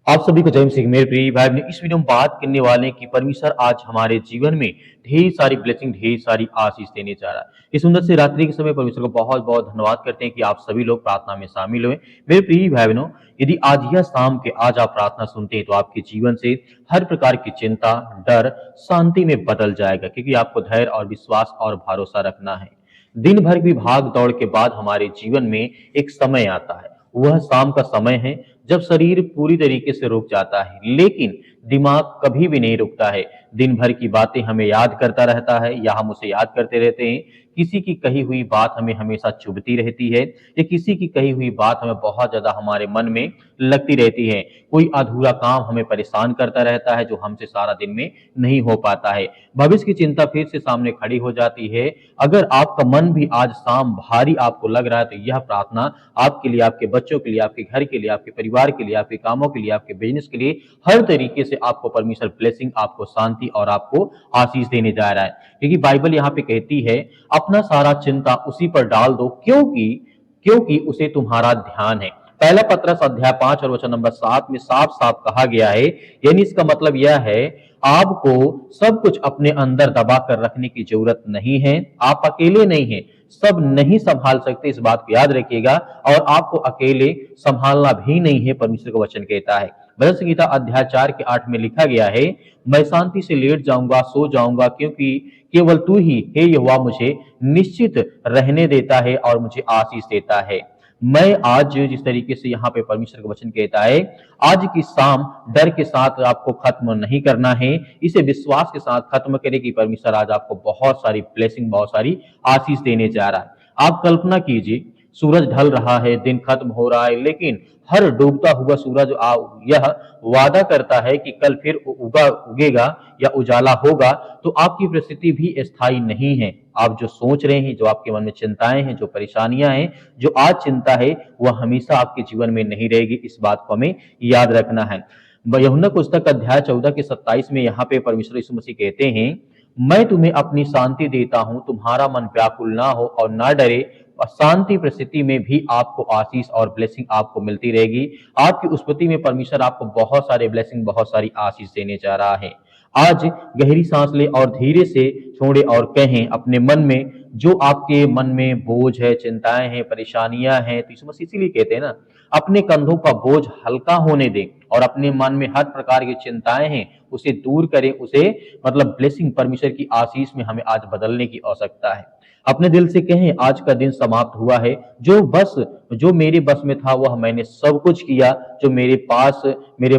आप सभी को जय मसीह की। मेरे प्रिय भाई बहन, इस वीडियो में बात करने वाले हैं कि परमेश्वर आज हमारे जीवन में ढेर सारी ब्लेसिंग, ढेर सारी आशीष देने जा रहा है। इस सुंदर से रात्रि के समय परमेश्वर को बहुत बहुत धन्यवाद करते हैं कि आप सभी लोग प्रार्थना में शामिल हुए। मेरे प्रिय भाई बहनों, यदि आज यह शाम के आज आप प्रार्थना सुनते हैं तो आपके जीवन से हर प्रकार की चिंता, डर शांति में बदल जाएगा, क्योंकि आपको धैर्य और विश्वास और भरोसा रखना है। दिन भर की भाग दौड़ के बाद हमारे जीवन में एक समय आता है, वह शाम का समय है जब शरीर पूरी तरीके से रुक जाता है, लेकिन दिमाग कभी भी नहीं रुकता है। दिन भर की बातें हमें याद करता रहता है या हम उसे याद करते रहते हैं। किसी की कही हुई बात हमें हमेशा चुभती रहती है या किसी की कही हुई बात हमें बहुत ज्यादा हमारे मन में लगती रहती है। कोई अधूरा काम हमें परेशान करता रहता है जो हमसे सारा दिन में नहीं हो पाता है। भविष्य की चिंता फिर से सामने खड़ी हो जाती है। अगर आपका मन भी आज शाम भारी आपको लग रहा है तो यह प्रार्थना आपके लिए, आपके बच्चों के लिए, आपके घर के लिए, आपके परिवार के लिए, आपके कामों के लिए, आपके बिजनेस के लिए, हर तरीके से आपको परमेश्वर ब्लेसिंग, आपको शांति और आपको आशीष देने जा रहा है। क्योंकि बाइबल यहाँ पे कहती है, अपना सारा चिंता उसी पर डाल दो, क्योंकि क्योंकि उसे तुम्हारा ध्यान है। पहला पत्रस अध्याय 5 और वचन नंबर 7 में साफ साफ कहा गया है। यानी इसका मतलब यह है, आपको सब कुछ अपने अंदर दबा कर रखने की जरूरत नहीं है। आप अकेले नहीं हैं, सब नहीं संभाल सकते, इस बात को याद रखिएगा। और आपको अकेले संभालना भी नहीं है, परमेश्वर का वचन कहता है। भजन संहिता अध्याय 4 के 8 में लिखा गया है, मैं शांति से लेट जाऊंगा, सो जाऊंगा, क्योंकि केवल तू ही हे यहोवा मुझे निश्चित रहने देता है और मुझे आशीष देता है। मैं आज जिस तरीके से यहाँ पे परमेश्वर का वचन कहता है, आज की शाम डर के साथ आपको खत्म नहीं करना है, इसे विश्वास के साथ खत्म करे कि परमेश्वर आज आपको बहुत सारी ब्लेसिंग, बहुत सारी आशीष देने जा रहा है। आप कल्पना कीजिए, सूरज ढल रहा है, दिन खत्म हो रहा है, लेकिन हर डूबता हुआ सूरज यह वादा करता है कि कल फिर उगेगा या उजाला होगा। तो आपकी परिस्थिति भी स्थायी नहीं है। आप जो सोच रहे हैं, जो आपके मन में चिंताएं हैं, जो परेशानियां हैं, जो आज चिंता है, वह हमेशा आपके जीवन में नहीं रहेगी। इस बात को हमें याद रखना है। यूहन्ना पुस्तक अध्याय 14 के 27 में यहाँ पे परमेश्वर यीशु मसीह कहते हैं, मैं तुम्हें अपनी शांति देता हूं, तुम्हारा मन व्याकुल ना हो और ना डरे। और शांति परिस्थिति में भी आपको आशीष और ब्लेसिंग आपको मिलती रहेगी। आपकी उत्पत्ति में परमेश्वर आपको बहुत सारे ब्लेसिंग, बहुत सारी आशीष देने जा रहा है। आज गहरी सांस ले और धीरे से छोड़े और कहें अपने मन में, जो आपके मन में बोझ है, चिंताएं हैं, परेशानियां हैं, तो यीशु मसीह इसीलिए कहते हैं ना, अपने कंधों का बोझ हल्का होने दें और अपने मन में हर प्रकार की चिंताएं हैं उसे दूर करें। उसे मतलब ब्लेसिंग, परमेश्वर की आशीष में हमें आज बदलने की आवश्यकता है। अपने दिल से कहें, आज का दिन समाप्त हुआ है, जो मेरे बस में था वह मैंने सब कुछ किया। जो मेरे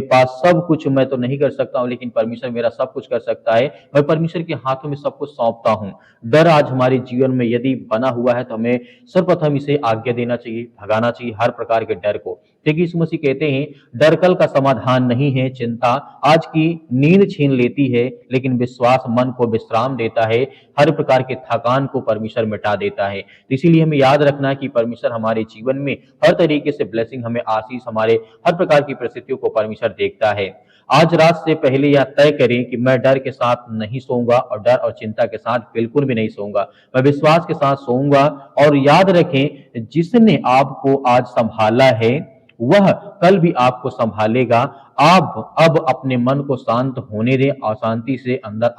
पास सब कुछ मैं तो नहीं कर सकता हूं, लेकिन परमेश्वर मेरा सब कुछ कर सकता है। मैं परमेश्वर के हाथों में सब कुछ सौंपता हूं। डर आज हमारे जीवन में यदि बना हुआ है तो हमें सर्वप्रथम इसे आज्ञा देना चाहिए, भगाना चाहिए हर प्रकार के डर को। क्योंकि यीशु मसीह कहते हैं, डर कल का समाधान नहीं है, चिंता आज की नींद छीन लेती है, लेकिन विश्वास मन को विश्राम देता है, हर प्रकार के थकान को परमेश्वर मिटा देता है। तो इसीलिए हमें याद रखना है कि परमेश्वर हमारे जीवन में हर तरीके से ब्लेसिंग, हमें आशीष, हमारे हर प्रकार की परिस्थितियों को परमेश्वर देखता है। आज रात से पहले यह तय करें कि मैं डर के साथ नहीं सोऊंगा और डर और चिंता के साथ बिल्कुल भी नहीं सोऊंगा। मैं विश्वास के साथ सोऊंगा। और याद रखें, जिसने आपको आज संभाला है वह कल भी आपको संभालेगा। आप अब अपने मन को शांत होने दें और शांति से अंदर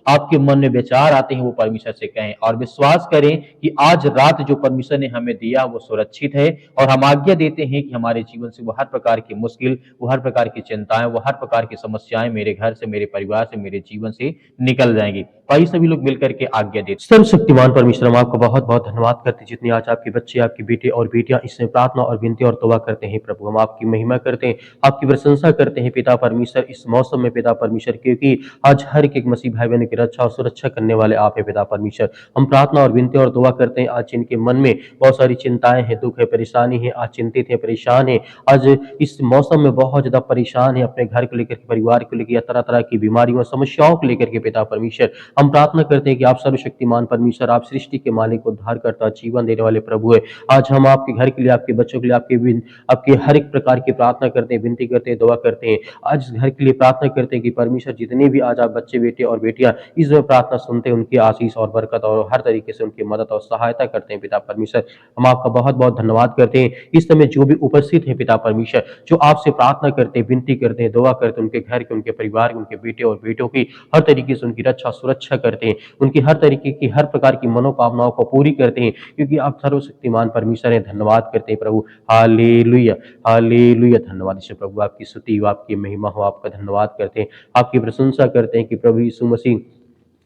आपके मन में विचार आते हैं वो परमेश्वर से कहें और विश्वास करें कि आज रात जो परमेश्वर ने हमें दिया वो सुरक्षित है। और हम आज्ञा देते हैं कि हमारे जीवन से वो हर प्रकार की मुश्किल, वो हर प्रकार की चिंताएं, वो हर प्रकार की समस्याएं मेरे घर से, मेरे परिवार से, मेरे जीवन से निकल जाएंगी। भाई सभी लोग मिलकर के आज्ञा देते। सर्वशक्तिमान परमेश्वर, हम आपको बहुत बहुत धन्यवाद करते हैं जितने आज आपके बच्चे, आपके बेटे और बेटियां इसमें प्रार्थना और विनती और तौबा करते हैं। प्रभु, हम आपकी महिमा करते हैं, आपकी प्रशंसा करते हैं पिता परमेश्वर, इस मौसम में पिता परमेश्वर, क्योंकि आज हर एक मसीह भाई बहन की रक्षा और सुरक्षा करने वाले आप है पिता परमेश्वर। हम प्रार्थना और विनती और दुआ करते हैं, आज जिनके मन में बहुत सारी चिंताएं हैं, दुख है, परेशानी है, आज चिंतित है, परेशान है, आज इस मौसम में बहुत ज्यादा परेशान है, अपने घर को लेकर, परिवार को लेकर या तरह तरह की बीमारियों, समस्याओं को लेकर के पिता परमेश्वर, हम प्रार्थना करते हैं कि आप सर्वशक्तिमान परमेश्वर, आप सृष्टि के मालिक, उद्धार करता, जीवन देने वाले प्रभु है। आज हम आपके घर के लिए, आपके बच्चों के लिए, आपके हर एक प्रकार की प्रार्थना करते हैं, विनती करते हैं करते हैं, दुआ करते हैं। आज इस घर के लिए प्रार्थना करते हैं कि परमेश्वर जितने भी आज आप बच्चे बेटे और बेटियां इस प्रार्थना सुनते हैं, उनकी आशीष और बरकत और हर तरीके से उनकी मदद और सहायता करते हैं पिता परमेश्वर। हम आपका बहुत बहुत धन्यवाद करते हैं। इस समय जो भी उपस्थित है पिता परमेश्वर, जो आपसे प्रार्थना करते हैं, विनती करते हैं, दुआ करते हैं, उनके घर के, उनके परिवार के, उनके बेटे और बेटों की हर तरीके से उनकी रक्षा सुरक्षा करते हैं, उनकी हर तरीके की हर प्रकार की मनोकामनाओं को पूरी करते हैं, क्योंकि आप सर्वशक्तिमान परमेश्वर हैं। धन्यवाद करते हैं प्रभु। Hallelujah, hallelujah. धन्यवाद ईश्वर प्रभु, आपकी स्तुति हो, आपकी महिमा हो, आपका धन्यवाद करते हैं, आपकी प्रशंसा करते हैं कि प्रभु यीशु मसीह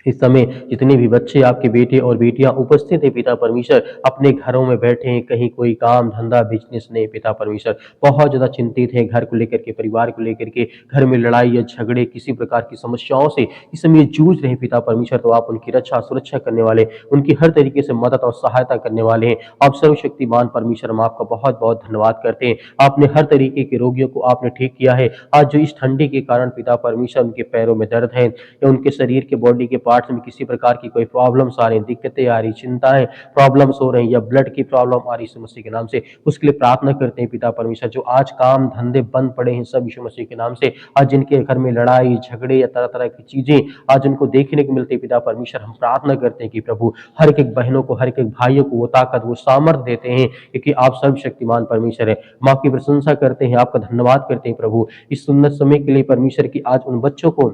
इस समय जितने भी बच्चे आपके बेटे और बेटियां उपस्थित है पिता परमेश्वर, अपने घरों में बैठे हैं, कहीं कोई काम धंधा बिजनेस नहीं पिता परमेश्वर, बहुत ज्यादा चिंतित है घर को लेकर के, परिवार को लेकर के, घर में लड़ाई या झगड़े किसी प्रकार की समस्याओं से इस समय जूझ रहे पिता परमेश्वर, तो आप उनकी रक्षा सुरक्षा करने वाले, उनकी हर तरीके से मदद और सहायता करने वाले हैं। आप सर्वशक्तिमान परमेश्वर, हम आपका बहुत बहुत धन्यवाद करते हैं। आपने हर तरीके के रोगियों को आपने ठीक किया है। आज जो इस ठंडी के कारण पिता परमेश्वर उनके पैरों में दर्द है या उनके शरीर के बॉडी के पार्ट्स में किसी प्रकार की कोई प्रॉब्लम्स आ रही, दिक्कतें आ रही, चिंताएं प्रॉब्लम्स हो रही या ब्लड की प्रॉब्लम आ रही यीशु मसीह के नाम से, उसके लिए प्रार्थना करते हैं पिता परमेश्वर। जो आज काम धंधे बंद पड़े हैं सब यीशु मसीह के नाम से, आज जिनके घर में लड़ाई झगड़े या तरह तरह की चीजें आज उनको देखने को मिलती है पिता परमेश्वर, हम प्रार्थना करते हैं कि प्रभु हर एक बहनों को, हर एक भाइयों को वो ताकत, वो सामर्थ्य देते हैं, क्योंकि आप सर्वशक्तिमान परमेश्वर है। हम आपकी प्रशंसा करते हैं, आपका धन्यवाद करते हैं प्रभु इस सुंदर समय के लिए परमेश्वर की। आज उन बच्चों को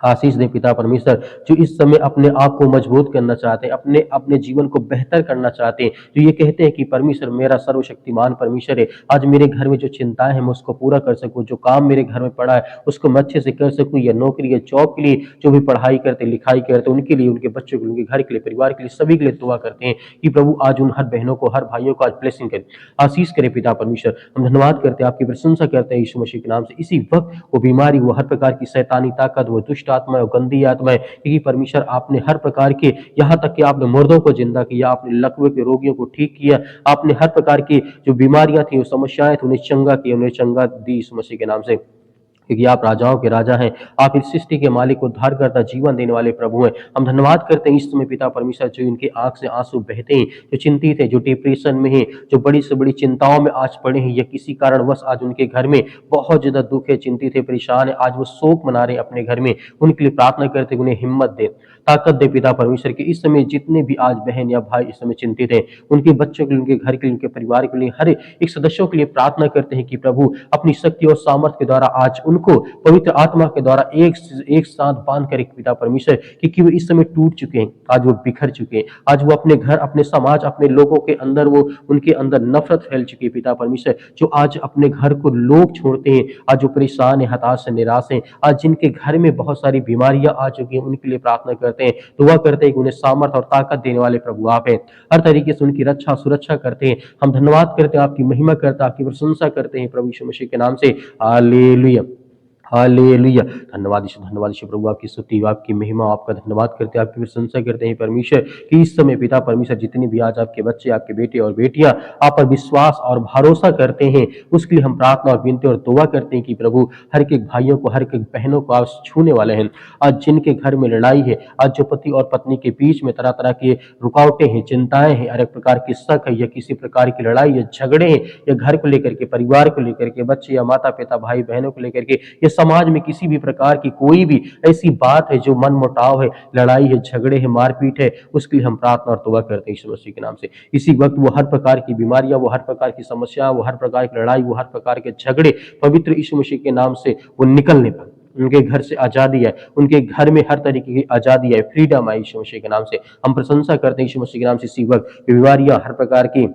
आशीष दे पिता परमेश्वर, जो इस समय अपने आप को मजबूत करना चाहते हैं, अपने अपने जीवन को बेहतर करना चाहते हैं, जो ये कहते हैं कि परमेश्वर मेरा सर्वशक्तिमान परमेश्वर है, आज मेरे घर में जो चिंताएं हैं मैं उसको पूरा कर सकूं, जो काम मेरे घर में पड़ा है उसको मैं अच्छे से कर सकूं, या नौकरी या जॉब के लिए जो भी पढ़ाई करते लिखाई करते उनके लिए, उनके बच्चों के लिए, उनके घर के लिए, परिवार के लिए, सभी के लिए दुआ करते हैं कि प्रभु आज उन हर बहनों को, हर भाइयों को आज ब्लेसिंग करे, आशीष करे पिता परमेश्वर। हम धन्यवाद करते हैं, आपकी प्रशंसा करते हैं यीशु मसीह के नाम से। इसी वक्त वो बीमारी, वो हर प्रकार की शैतानी ताकत, वो दुष्ट आत्मा, वो गंदी आत्माएं, क्योंकि परमेश्वर आपने हर प्रकार के, यहाँ तक कि आपने मुर्दों को जिंदा किया, आपने लकवे के रोगियों को ठीक किया, आपने हर प्रकार की जो बीमारियां थी, वो समस्याएं थी, उन्हें चंगा किया, उन्हें चंगा दी यीशु मसीह के नाम से, क्योंकि आप राजाओं के राजा हैं, आप इस सृष्टि के मालिक, उद्धार करता, जीवन देने वाले प्रभु हैं। हम धन्यवाद करते हैं इस समय पिता परमेश्वर, जो इनकी आंख से आंसू बहते हैं, जो चिंतित है, जो डिप्रेशन में है, जो बड़ी से बड़ी चिंताओं में आज पड़े हैं, या किसी कारणवश आज उनके घर में बहुत ज्यादा दुख है, चिंतित है, परेशान है, आज वो शोक मना रहे अपने घर में, उनके लिए प्रार्थना करते, उन्हें हिम्मत दे, ताकत दे पिता परमेश्वर की। इस समय जितने भी आज बहन या भाई इस समय चिंतित हैं, उनके बच्चों के लिए, उनके घर के लिए, उनके परिवार के लिए, हर एक सदस्यों के लिए प्रार्थना करते हैं कि प्रभु अपनी शक्ति और सामर्थ्य के द्वारा आज उनको पवित्र आत्मा के द्वारा एक साथ बांध कर पिता परमेश्वर, क्योंकि वो इस समय टूट चुके हैं, आज वो बिखर चुके हैं, आज वो अपने घर, अपने समाज, अपने लोगों के अंदर, वो उनके अंदर नफरत फैल चुकी है पिता परमेश्वर, जो आज अपने घर को लोग छोड़ते हैं, आज जो परेशान है, हताश है, निराश है, आज जिनके घर में बहुत सारी बीमारियां आ चुकी हैं, उनके लिए प्रार्थना करते हैं, दुआ करते हैं कि उन्हें सामर्थ और ताकत देने वाले प्रभु आप हैं, हर तरीके से उनकी रक्षा सुरक्षा करते हैं। हम धन्यवाद करते हैं, आपकी महिमा करते हैं, आपकी प्रशंसा करते हैं प्रभु यीशु मसीह के नाम से। Hallelujah, hallelujah. धन्यवाद यीशु प्रभु, आपकी स्तुति, आपकी महिमा, आपका धन्यवाद करते हैं, आपकी प्रशंसा करते हैं परमेश्वर कि इस समय पिता परमेश्वर जितने भी आज आपके बच्चे, आपके बेटे और बेटियां आप पर विश्वास और भरोसा करते हैं, उसके लिए हम प्रार्थना और विनती और दुआ करते हैं कि प्रभु हर एक भाइयों को, हर एक बहनों को आप छूने वाले हैं। आज जिनके घर में लड़ाई है, आज जो पति और पत्नी के बीच में तरह तरह की रुकावटें हैं, चिंताएं हैं, अनेक प्रकार की शक है, या किसी प्रकार की लड़ाई या झगड़े हैं, या घर को लेकर के, परिवार को लेकर के, बच्चे या माता पिता भाई बहनों को लेकर के, या समाज में किसी भी प्रकार की कोई भी ऐसी बात है जो मन मुटाव है, लड़ाई है, झगड़े है, मारपीट है, उसके लिए हम प्रार्थना और दुआ करते हैं यीशु मसीह के नाम से। इसी वक्त वो हर प्रकार की बीमारियां, वो हर प्रकार की समस्या, वो हर प्रकार की लड़ाई, वो हर प्रकार के झगड़े पवित्र यीशु मसीह के नाम से वो निकलने पर, उनके घर से आजादी है, उनके घर में हर तरीके की आजादी है, फ्रीडम है यीशु मसीह के नाम से। हम प्रशंसा करते हैं यीशु मसीह के नाम से। इसी वक्त बीमारियां, हर प्रकार की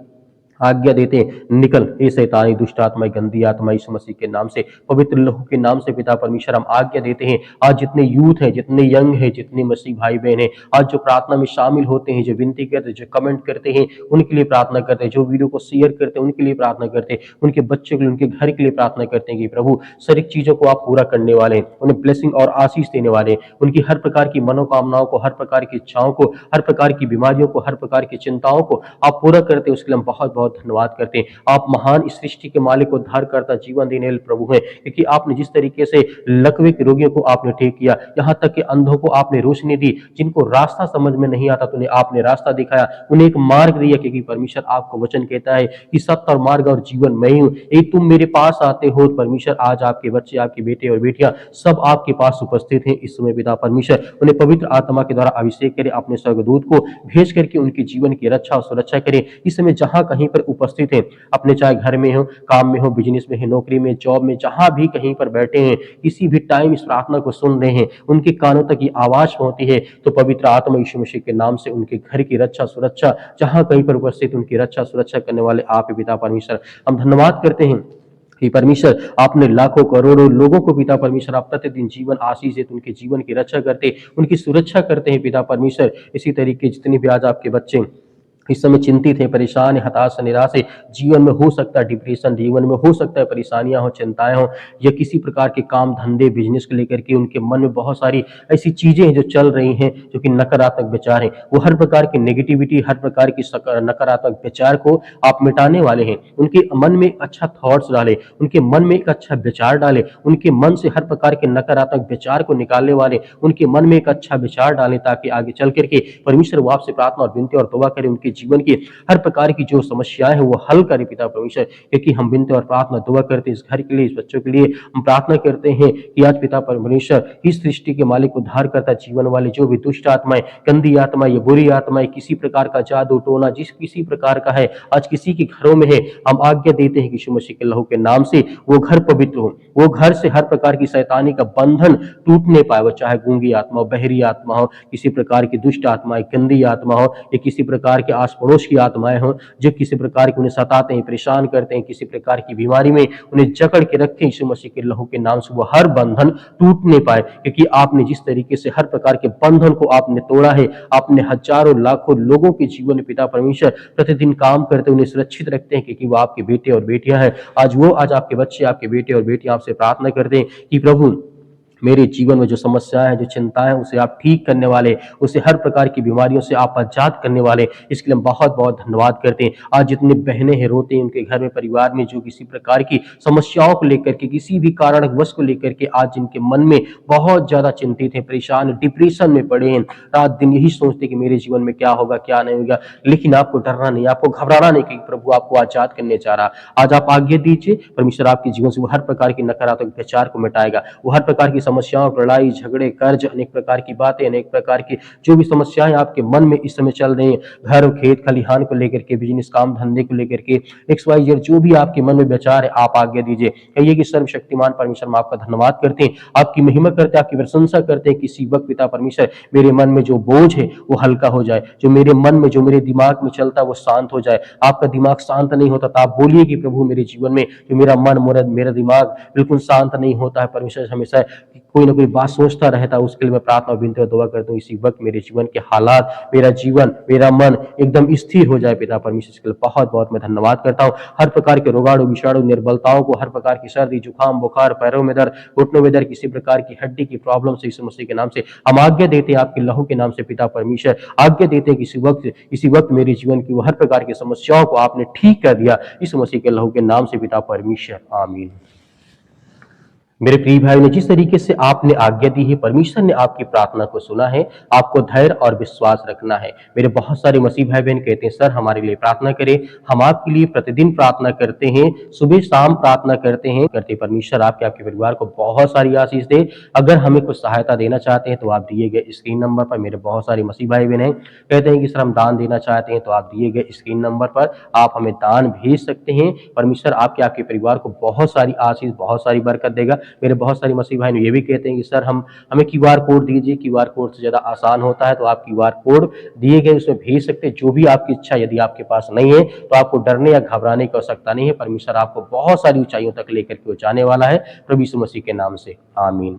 आज्ञा देते हैं, निकल हे शैतानी दुष्ट आत्मा, गंदी आत्मा, यीशु मसीह के नाम से, पवित्र लहू के नाम से पिता परमेश्वर हम आज्ञा देते हैं। आज जितने यूथ हैं, जितने यंग हैं, जितने मसीह भाई बहन हैं, आज जो प्रार्थना में शामिल होते हैं, जो विनती करते हैं, जो कमेंट करते हैं, उनके लिए प्रार्थना करते हैं, जो वीडियो को शेयर करते हैं उनके लिए प्रार्थना करते हैं, उनके बच्चों के लिए, उनके घर के लिए प्रार्थना करते हैं कि प्रभु सारी चीजों को आप पूरा करने वाले हैं, उन्हें ब्लेसिंग और आशीष देने वाले हैं, उनकी हर प्रकार की मनोकामनाओं को, हर प्रकार की इच्छाओं को, हर प्रकार की बीमारियों को, हर प्रकार की चिंताओं को आप पूरा करते हैं। उसके लिए हम बहुत बहुत बहुत धन्यवाद करते हैं। आप महान इस सृष्टि के मालिक, उद्धारकर्ता, जीवन देने वाले प्रभु हैं, क्योंकि आपने जिस तरीके से लकवे के रोगियों को आपने ठीक किया, यहाँ तक कि अंधों को आपने रोशनी दी, जिनको रास्ता समझ में नहीं आता तो उन्हें आपने रास्ता दिखाया, उन्हें एक मार्ग दिया, क्योंकि परमेश्वर आपको वचन कहता है कि सत्य और मार्ग और जीवन मैं ही हूँ। यदि तुम मेरे पास आते हो तो परमेश्वर आज आपके बच्चे, आपके बेटे और बेटियां सब आपके पास उपस्थित हैं। इस समय पिता परमेश्वर उन्हें पवित्र आत्मा के द्वारा अभिषेक करे, अपने स्वर्गदूत को भेज करके उनके जीवन की रक्षा और सुरक्षा करें। इस समय जहां कहीं पर उपस्थित हैं, अपने चाहे घर में हो, काम में हो, बिजनेस में है, नौकरी में, जॉब में, जहां भी कहीं पर बैठे हैं, किसी भी टाइम इस प्रार्थना को सुन रहे हैं, उनके कानों तक ये आवाज पहुंचती है, तो पवित्र आत्मा यीशु मसीह के नाम से उनके घर की रक्षा सुरक्षा, जहां कहीं पर उपस्थित उनकी रक्षा सुरक्षा करने वाले आप ही पिता परमेश्वर, हम धन्यवाद करते हैं कि परमेश्वर आपने लाखों करोड़ों लोगों को पिता परमेश्वर आप प्रतिदिन जीवन आशीष देते, उनके जीवन की रक्षा करते, उनकी सुरक्षा करते हैं पिता परमेश्वर। इसी तरीके जितने भी आज आपके बच्चे इस समय चिंतित है, परेशान है, हताश है, निराश है, जीवन में हो सकता है डिप्रेशन, जीवन में हो सकता है परेशानियां हो, चिंताएं हो, या किसी प्रकार के काम धंधे बिजनेस को लेकर के उनके मन में बहुत सारी ऐसी चीजें हैं जो चल रही हैं, जो कि नकारात्मक विचार हैं, वो हर प्रकार की नेगेटिविटी, हर प्रकार की नकारात्मक विचार को आप मिटाने वाले हैं। उनके मन में एक अच्छा थॉट्स डाले, उनके मन में एक अच्छा विचार डाले, उनके मन से हर प्रकार के नकारात्मक विचार को निकालने वाले उनके मन में एक अच्छा विचार डालें, ताकि आगे चल करके परमेश्वर वो आपसे प्रार्थना और विनती और दुआ करें, उनके जीवन की हर प्रकार की जो समस्याएं हैं वो हल करे पिता परमेश्वर। क्योंकि हम विनती और प्रार्थना दुआ करते हैं इस घर के लिए, इस बच्चों के लिए हम प्रार्थना करते हैं कि आज पिता परमेश्वर इस सृष्टि के मालिक, उद्धार करता, जीवन वाले जो भी दुष्ट आत्माएं, गंदी आत्माएं, ये बुरी आत्माएं, किसी प्रकार का जादू टोना जिस किसी प्रकार का है आज किसी के घरों में है, हम आज्ञा देते हैं कि यीशु मसीह के लहू के नाम से वो घर पवित्र हो, वो घर से हर प्रकार की शैतानी का बंधन टूटने पाए। वो चाहे गूंगी आत्मा हो, बहरी आत्मा हो, किसी प्रकार की दुष्ट आत्माएं, गंदी आत्मा हो, या किसी प्रकार के आस पड़ोस की आत्माएं हो जो किसी प्रकार की उन्हें सताते हैं, परेशान करते हैं, किसी प्रकार की बीमारी में उन्हें जकड़ के रखते हैं, यीशु मसीह के लहू के नाम से वो हर बंधन टूटने पाए। क्योंकि आपने जिस तरीके से हर प्रकार के बंधन को आपने तोड़ा है, आपने हजारों लाखों लोगों के जीवन में पिता परमेश्वर प्रतिदिन काम करते उन्हें सुरक्षित रखते हैं, क्योंकि वो आपके बेटे और बेटियां हैं। आज आपके बच्चे, आपके बेटे और बेटियां आपसे प्रार्थना करते हैं कि प्रभु मेरे जीवन में जो समस्याएं हैं, जो चिंताएं हैं, उसे आप ठीक करने वाले, उसे हर प्रकार की बीमारियों से आप आजाद करने वाले, इसके लिए हम बहुत बहुत धन्यवाद करते हैं। आज जितने बहनें हैं रोते हैं, उनके घर में परिवार में जो किसी प्रकार की समस्याओं को लेकर के, किसी भी कारणवश को लेकर के आज जिनके मन में बहुत ज्यादा चिंतित है, परेशान, डिप्रेशन में पड़े हैं, रात दिन यही सोचते कि मेरे जीवन में क्या होगा क्या नहीं होगा, लेकिन आपको डरना नहीं, आपको घबराना नहीं, क्योंकि प्रभु आपको आजाद करने चाह रहा। आज आप आज्ञा दीजिए, परमेश्वर आपके जीवन से वो हर प्रकार की नकारात्मक विचार को मिटाएगा, वो हर प्रकार की समस्याओं, लड़ाई झगड़े, कर्ज, अनेक प्रकार की बातें, अनेक प्रकार की जो भी समस्याएं आपके मन में इस समय चल रही हैं, घर खेत खलिहान को लेकर के, बिजनेस काम धंधे को लेकर के, XYZ जो भी आपके मन में विचार है, आप आज्ञा दीजिए। कहिए कि सर्वशक्तिमान परमेश्वर, हम आपका धन्यवाद करते हैं, आपकी महिमा करते हैं, आपकी प्रशंसा करते हैं। किसी वक्त पिता परमेश्वर मेरे मन में जो बोझ है वो हल्का हो जाए, जो मेरे मन में, जो मेरे दिमाग में चलता है वो शांत हो जाए। आपका दिमाग शांत नहीं होता तो आप बोलिए कि प्रभु मेरे जीवन में जो मेरा मन, मेरा दिमाग बिल्कुल शांत नहीं होता है, परमेश्वर हमेशा कोई ना कोई बात सोचता रहता है, उसके लिए मैं प्रार्थना और विनती और दुआ करता हूँ इसी वक्त मेरे जीवन के हालात, मेरा जीवन, मेरा मन एकदम स्थिर हो जाए पिता परमेश्वर। इसके लिए बहुत बहुत मैं धन्यवाद करता हूँ। हर प्रकार के रोगाणु, विषाणु, निर्बलताओं को, हर प्रकार की सर्दी, जुकाम, बुखार, पैरों में दर्द, घुटनों में दर्द, किसी प्रकार की हड्डी की प्रॉब्लम से यीशु मसीह के नाम से हम आज्ञा देते हैं, आपके लहू के नाम से पिता परमेश्वर आज्ञा देते हैं कि इसी वक्त मेरे जीवन की वो हर प्रकार की समस्याओं को आपने ठीक कर दिया, यीशु मसीह के लहू के नाम से पिता परमेश्वर, आमीन। मेरे प्रिय भाई ने जिस तरीके से आपने आज्ञा दी है, परमेश्वर ने आपकी प्रार्थना को सुना है। आपको धैर्य और विश्वास रखना है। मेरे बहुत सारे मसीह भाई बहन कहते हैं सर हमारे लिए प्रार्थना करें। हम आपके लिए प्रतिदिन प्रार्थना करते हैं, सुबह शाम प्रार्थना करते हैं। परमेश्वर आपके परिवार को बहुत सारी आशीष दे। अगर हमें कुछ सहायता देना चाहते हैं तो आप दिए गए स्क्रीन नंबर पर, मेरे बहुत सारे मसीह भाई बहन हैं कहते हैं कि सर हम दान देना चाहते हैं, तो आप दिए गए स्क्रीन नंबर पर आप हमें दान भेज सकते हैं। परमेश्वर आपके परिवार को बहुत सारी आशीष, बहुत सारी बरकत देगा। मेरे बहुत सारे मसीह भाई ये भी कहते हैं कि सर हमें QR कोड दीजिए, QR कोड से ज्यादा आसान होता है, तो आप QR कोड दिए गए उसमें भेज सकते हैं। जो भी आपकी इच्छा यदि आपके पास नहीं है तो आपको डरने या घबराने की आवश्यकता नहीं है। परमेश्वर आपको बहुत सारी ऊंचाइयों तक लेकर के जाने वाला है, प्रभु यीशु मसीह के नाम से, आमीन।